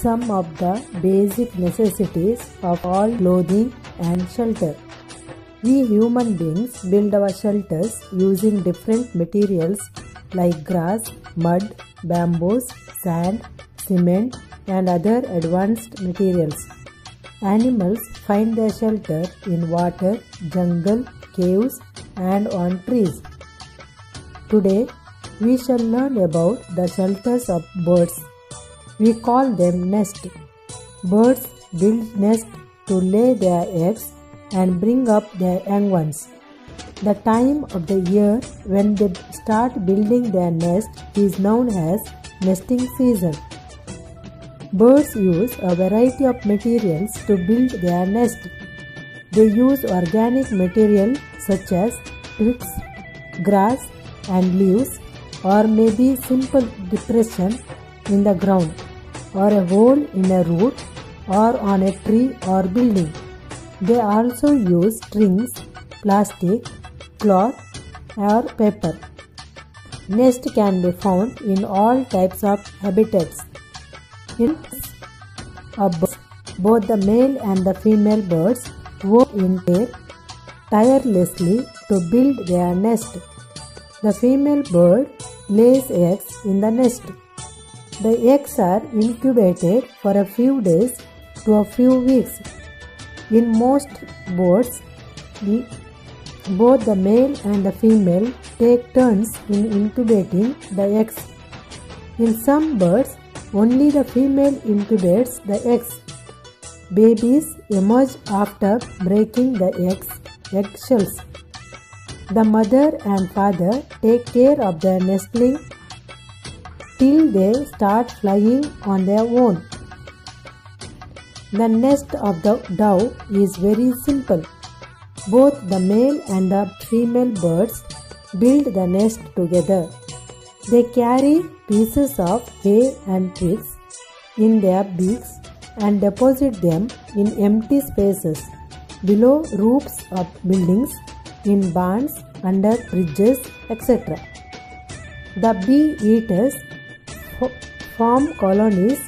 some of the basic necessities of all clothing and shelter. We human beings build our shelters using different materials like grass, mud, bamboos, sand, cement, and other advanced materials. Animals find their shelter in water, jungle, caves, and on trees. Today, we shall learn about the shelters of birds. We call them nests. Birds build nests to lay their eggs and bring up their young ones. The time of the year when they start building their nest is known as nesting season. Birds use a variety of materials to build their nest. They use organic material such as twigs, grass, and leaves, or maybe simple depression in the ground, or a hole in a root, or on a tree or building. They also use strings, plastic, cloth, or paper. Nest can be found in all types of habitats. In both the male and the female birds work in pair tirelessly to build their nest. The female bird lays eggs in the nest. The eggs are incubated for a few days to a few weeks. In most birds, both the male and the female take turns in incubating the eggs. In some birds, only the female incubates the eggs. Babies emerge after breaking the eggshells. The mother and father take care of their nestling till they start flying on their own. The nest of the dove is very simple. Both the male and the female birds build the nest together. They carry pieces of hay and twigs in their beaks and deposit them in empty spaces below roofs of buildings, in barns, under bridges, etc. The bee-eaters form colonies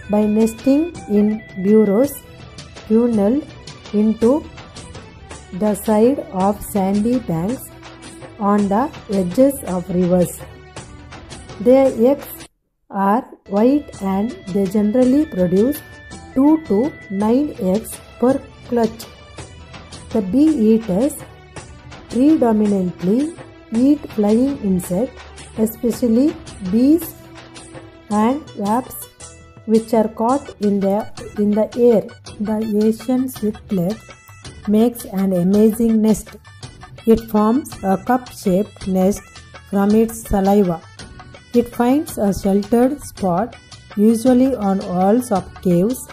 by nesting in burrows tunneled into the side of sandy banks on the edges of rivers. Their eggs are white and they generally produce 2 to 9 eggs per clutch. The bee-eaters predominantly eat flying insects, especially bees and wasps, which are caught in the air. The Asian swiftlets makes an amazing nest. It forms a cup-shaped nest from its saliva. It finds a sheltered spot, usually on walls of caves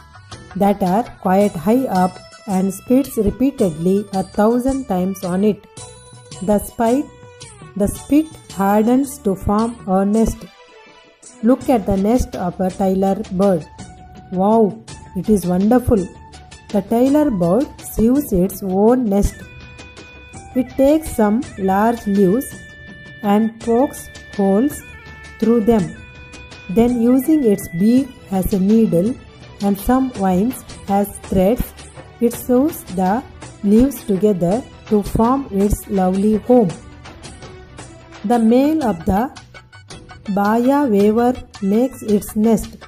that are quite high up, and spits repeatedly 1,000 times on it. The spit hardens to form a nest. Look at the nest of a Tyler bird. Wow, it is wonderful. The Tyler bird sieves its own nest. It takes some large leaves and pokes holes through them. Then, using its beak as a needle and some vines as threads, it sews the leaves together to form its lovely home. The male of the Baya weaver makes its nest.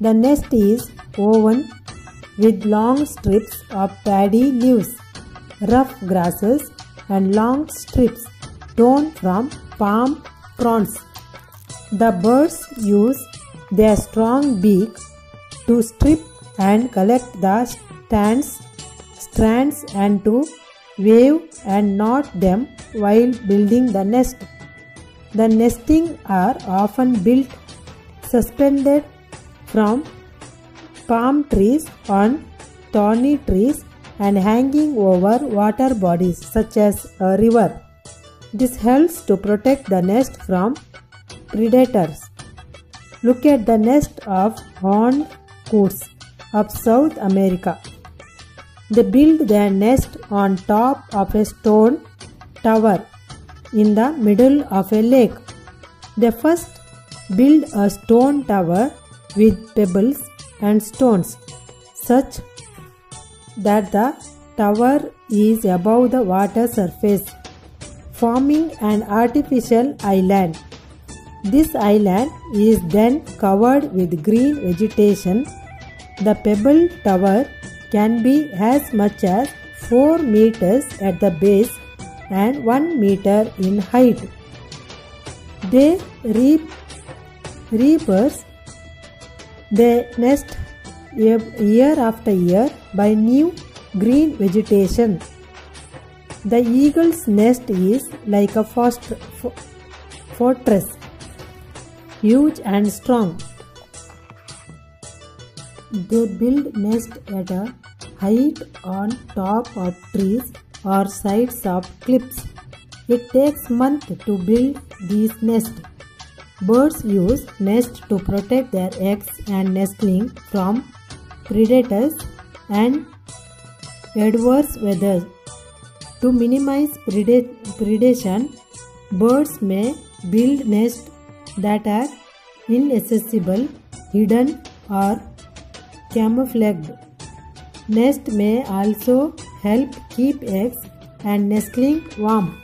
The nest is woven with long strips of paddy leaves, rough grasses, and long strips torn from palm fronds. The birds use their strong beak to strip and collect the strands and to weave and knot them while building the nest. The nesting are often built suspended from palm trees on thorny trees and hanging over water bodies such as a river. This helps to protect the nest from predators. Look at the nest of horned coots of South America. They build their nest on top of a stone tower in the middle of a lake. They first build a stone tower with pebbles and stones, such that the tower is above the water surface, forming an artificial island. This island is then covered with green vegetation. The pebble tower can be as much as 4 meters at the base and 1 meter in height. They reapers they nest year after year by new green vegetation. The eagle's nest is like a fortress, huge and strong. They build nest at a height on top of trees or sides of cliffs. It takes months to build these nests. Birds use nests to protect their eggs and nestlings from predators and adverse weather. To minimize predation, birds may build nests that are inaccessible, hidden, or camouflaged. Nest may also help keep eggs and nestlings warm.